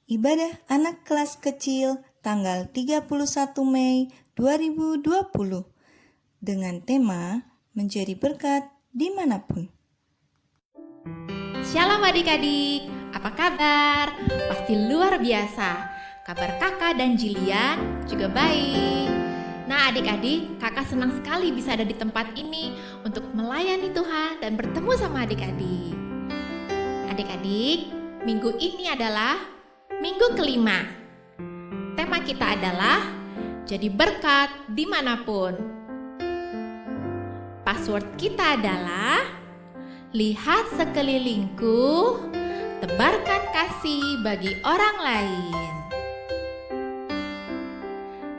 Ibadah anak kelas kecil tanggal 31 Mei 2020 dengan tema menjadi berkat dimanapun. Shalom adik-adik, apa kabar? Pasti luar biasa. Kabar kakak dan Jilian juga baik. Nah adik-adik, kakak senang sekali bisa ada di tempat ini untuk melayani Tuhan dan bertemu sama adik-adik. Adik-adik, minggu ini adalah minggu kelima. Tema kita adalah jadi berkat dimanapun. Password kita adalah lihat sekelilingku, tebarkan kasih bagi orang lain.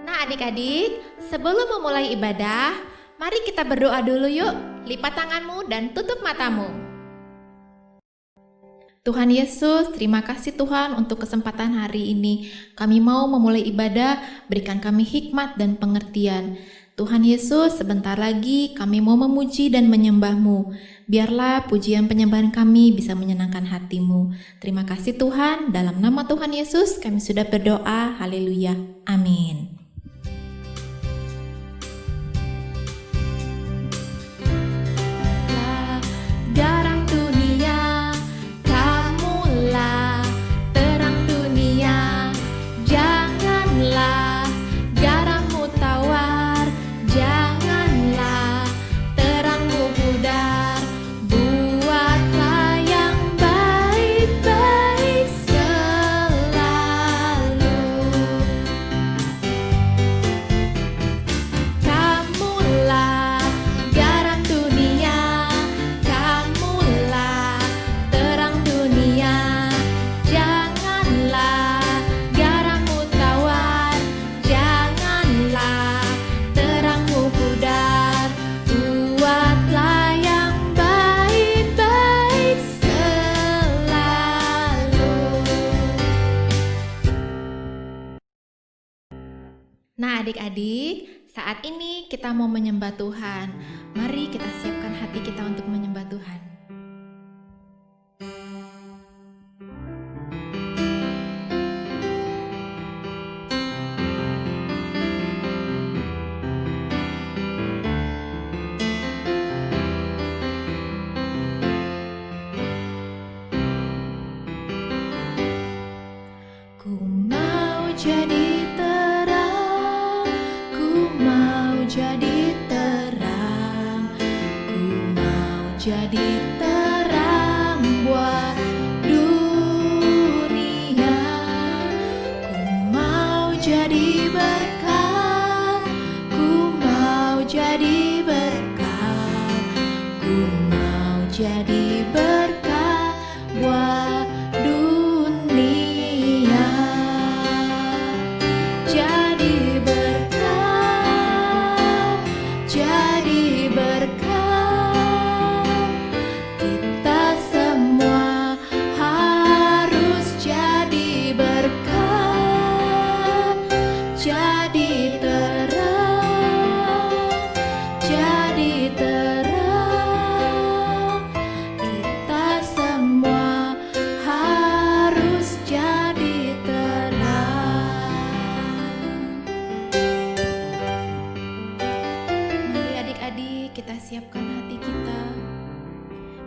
Nah adik-adik, sebelum memulai ibadah, mari kita berdoa dulu yuk. Lipat tanganmu dan tutup matamu. Tuhan Yesus, terima kasih Tuhan untuk kesempatan hari ini. Kami mau memulai ibadah, berikan kami hikmat dan pengertian. Tuhan Yesus, sebentar lagi kami mau memuji dan menyembah-Mu. Biarlah pujian penyembahan kami bisa menyenangkan hati-Mu. Terima kasih Tuhan, dalam nama Tuhan Yesus kami sudah berdoa. Haleluya. Amin. Garam dunia, kamulah terang dunia. Janganlah garammu tawar, janganlah terangmu pudar. Buatlah yang baik-baik selalu. Kamulah garam dunia, kamulah terang dunia. Janganlah garammu tawar, janganlah terangmu pudar. Buatlah yang baik-baik selalu. Nah adik-adik, saat ini kita mau menyembah Tuhan. Mari kita siapkan hati kita untuk menyembah Tuhan. Ku mau jadi terang, ku mau jadi terang, ku mau jadi terang buat dunia. Ku mau jadi berkat, ku mau jadi berkat, ku mau jadi berkat buat dunia. Jadi berkat, jadi berkat. Kita semua harus jadi berkat. Jadi terang, jadi terang. Kita semua harus jadi terang. Mari adik-adik kita siapkan hati kita.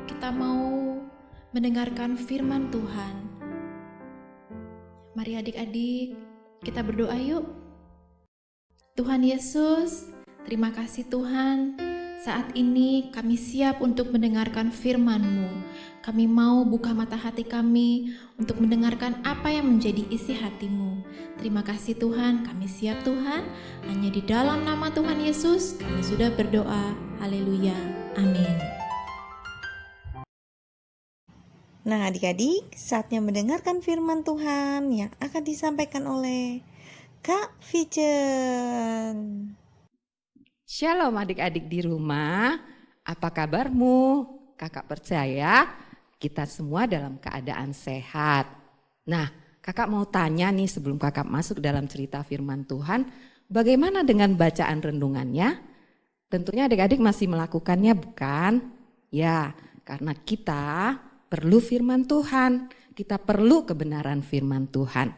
Kita mau mendengarkan firman Tuhan. Mari adik-adik kita berdoa yuk. Tuhan Yesus, terima kasih Tuhan. Saat ini kami siap untuk mendengarkan firman-Mu. Kami mau buka mata hati kami untuk mendengarkan apa yang menjadi isi hati-Mu. Terima kasih Tuhan, kami siap Tuhan. Hanya di dalam nama Tuhan Yesus kami sudah berdoa. Haleluya. Amin. Nah adik-adik, saatnya mendengarkan firman Tuhan yang akan disampaikan oleh Kak Vijen. Shalom adik-adik di rumah, apa kabarmu? Kakak percaya kita semua dalam keadaan sehat. Nah, kakak mau tanya nih sebelum kakak masuk dalam cerita firman Tuhan, bagaimana dengan bacaan renungannya? Tentunya adik-adik masih melakukannya bukan? Ya, karena kita perlu firman Tuhan. kita perlu kebenaran firman Tuhan.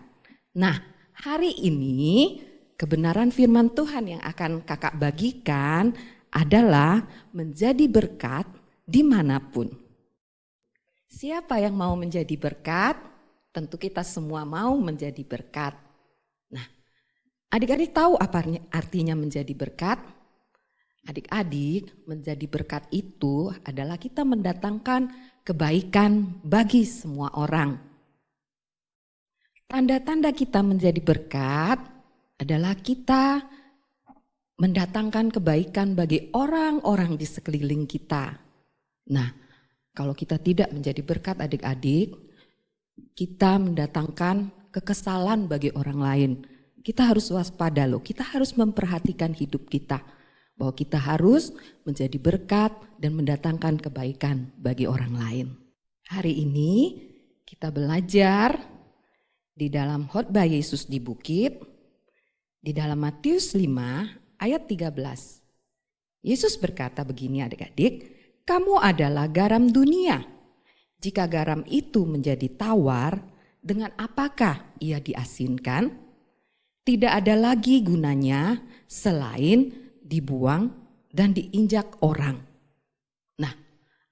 Nah, hari ini kebenaran firman Tuhan yang akan kakak bagikan adalah menjadi berkat dimanapun. Siapa yang mau menjadi berkat? Tentu kita semua mau menjadi berkat. Nah, adik-adik tahu apa artinya menjadi berkat? Adik-adik, menjadi berkat itu adalah kita mendatangkan kebaikan bagi semua orang. Tanda-tanda kita menjadi berkat adalah kita mendatangkan kebaikan bagi orang-orang di sekeliling kita. Nah, kalau kita tidak menjadi berkat adik-adik, kita mendatangkan kekesalan bagi orang lain. Kita harus waspada loh, kita harus memperhatikan hidup kita. Bahwa kita harus menjadi berkat dan mendatangkan kebaikan bagi orang lain. Hari ini kita belajar di dalam khotbah Yesus di bukit, di dalam Matius 5 ayat 13. Yesus berkata begini adik-adik, kamu adalah garam dunia. Jika garam itu menjadi tawar, dengan apakah ia diasinkan? Tidak ada lagi gunanya selain dibuang dan diinjak orang. Nah,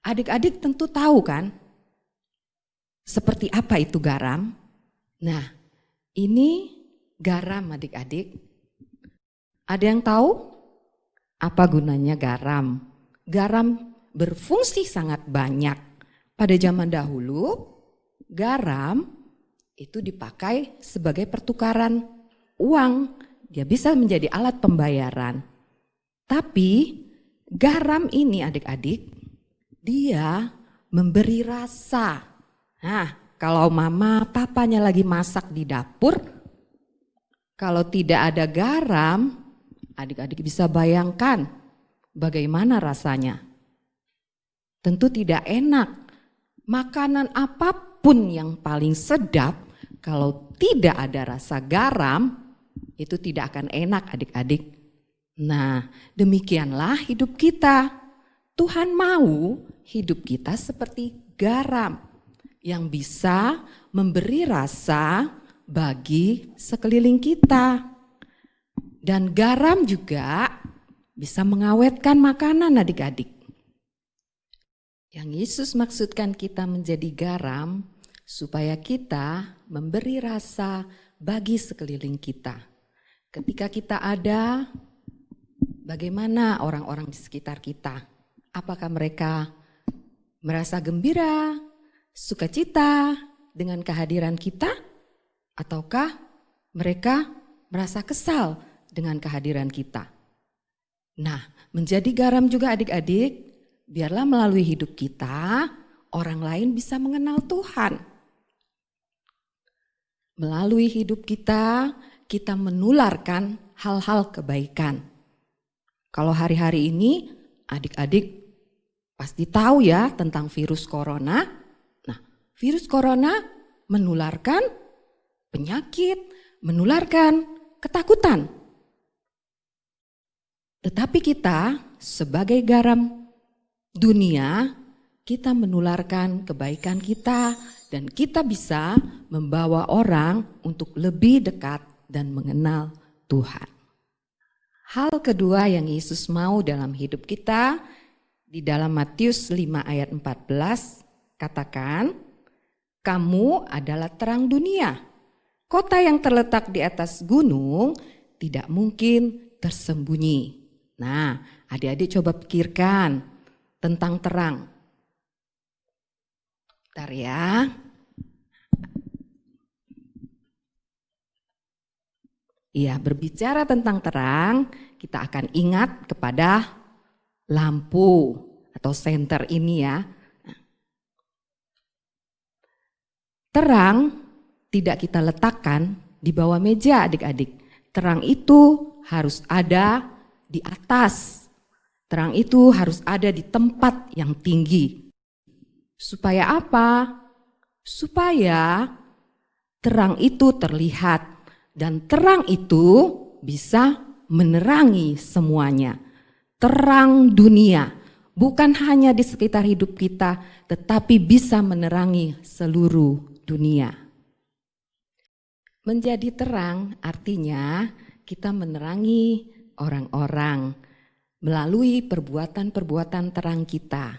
adik-adik tentu tahu kan seperti apa itu garam? Nah, ini garam adik-adik. Ada yang tahu apa gunanya garam? Garam berfungsi sangat banyak. Pada zaman dahulu, garam itu dipakai sebagai pertukaran uang. Dia bisa menjadi alat pembayaran. Tapi garam ini adik-adik, dia memberi rasa. Nah, kalau mama papanya lagi masak di dapur, kalau tidak ada garam, adik-adik bisa bayangkan bagaimana rasanya. Tentu tidak enak. Makanan apapun yang paling sedap, kalau tidak ada rasa garam, itu tidak akan enak adik-adik. Nah, demikianlah hidup kita. Tuhan mau hidup kita seperti garam yang bisa memberi rasa bagi sekeliling kita. Dan garam juga bisa mengawetkan makanan adik-adik. Yang Yesus maksudkan kita menjadi garam supaya kita memberi rasa bagi sekeliling kita. Ketika kita ada, bagaimana orang-orang di sekitar kita? Apakah mereka merasa gembira, sukacita dengan kehadiran kita? Ataukah mereka merasa kesal dengan kehadiran kita? Nah, menjadi garam juga adik-adik, biarlah melalui hidup kita, orang lain bisa mengenal Tuhan. Melalui hidup kita, kita menularkan hal-hal kebaikan. Kalau hari-hari ini, adik-adik pasti tahu ya tentang virus corona. Nah, virus corona menularkan penyakit, menularkan ketakutan. Tetapi kita sebagai garam dunia, kita menularkan kebaikan kita dan kita bisa membawa orang untuk lebih dekat dan mengenal Tuhan. Hal kedua yang Yesus mau dalam hidup kita, di dalam Matius 5 ayat 14, katakan, kamu adalah terang dunia. Kota yang terletak di atas gunung tidak mungkin tersembunyi. Nah, adik-adik coba pikirkan tentang terang. Bentar ya. Iya, berbicara tentang terang, kita akan ingat kepada lampu atau senter ini ya. Terang tidak kita letakkan di bawah meja adik-adik. Terang itu harus ada di atas. Terang itu harus ada di tempat yang tinggi. Supaya apa? Supaya terang itu terlihat dan terang itu bisa menerangi semuanya. Terang dunia, bukan hanya di sekitar hidup kita, tetapi bisa menerangi seluruh dunia. Menjadi terang artinya kita menerangi orang-orang melalui perbuatan-perbuatan terang kita.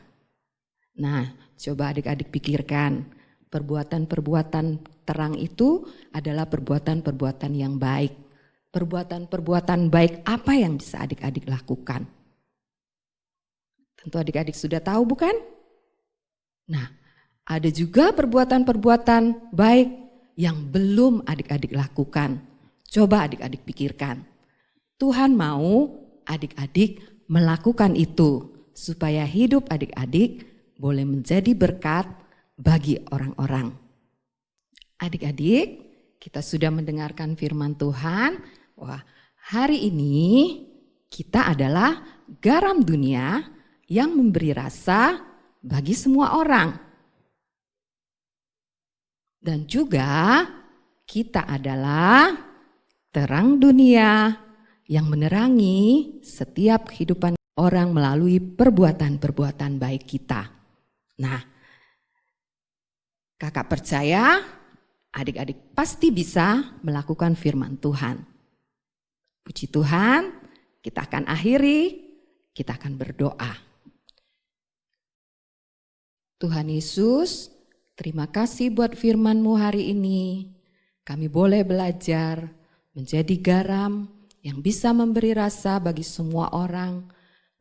Nah, coba adik-adik pikirkan, perbuatan-perbuatan terang itu adalah perbuatan-perbuatan yang baik. Perbuatan-perbuatan baik apa yang bisa adik-adik lakukan? Tentu adik-adik sudah tahu bukan? Nah, ada juga perbuatan-perbuatan baik yang belum adik-adik lakukan. Coba adik-adik pikirkan. Tuhan mau adik-adik melakukan itu supaya hidup adik-adik boleh menjadi berkat bagi orang-orang. Adik-adik, kita sudah mendengarkan firman Tuhan. Wah, hari ini kita adalah garam dunia yang memberi rasa bagi semua orang. Dan juga kita adalah terang dunia yang menerangi setiap kehidupan orang melalui perbuatan-perbuatan baik kita. Nah, kakak percaya adik-adik pasti bisa melakukan firman Tuhan. Puji Tuhan, kita akan akhiri, kita akan berdoa. Tuhan Yesus, terima kasih buat firman-Mu hari ini. Kami boleh belajar menjadi garam yang bisa memberi rasa bagi semua orang,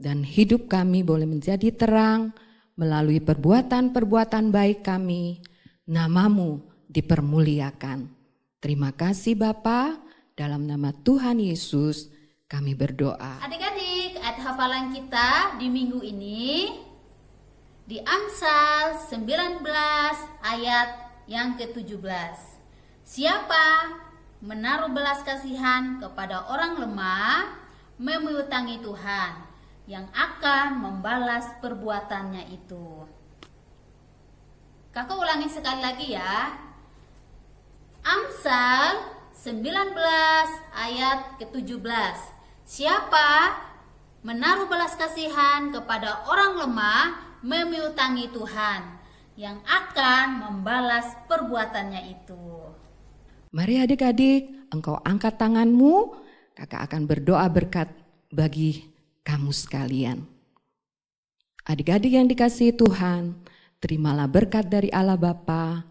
dan hidup kami boleh menjadi terang melalui perbuatan-perbuatan baik kami. Nama-Mu dipermuliakan. Terima kasih Bapa, dalam nama Tuhan Yesus kami berdoa. Adik-adik, ayat hafalan kita di minggu ini di Amsal 19 ayat yang ke-17. Siapa menaruh belas kasihan kepada orang lemah, memiutangi Tuhan yang akan membalas perbuatannya itu. Kakak ulangi sekali lagi ya. Amsal 19 ayat ke-17. Siapa menaruh belas kasihan kepada orang lemah, memiutangi Tuhan yang akan membalas perbuatannya itu. Mari adik-adik, engkau angkat tanganmu, kakak akan berdoa berkat bagi kamu sekalian. Adik-adik yang dikasihi Tuhan, terimalah berkat dari Allah Bapa,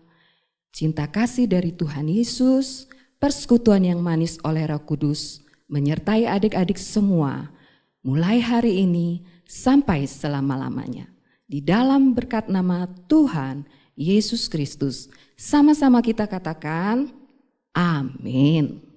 cinta kasih dari Tuhan Yesus, persekutuan yang manis oleh Roh Kudus, menyertai adik-adik semua, mulai hari ini sampai selama-lamanya. Di dalam berkat nama Tuhan Yesus Kristus, sama-sama kita katakan, amin.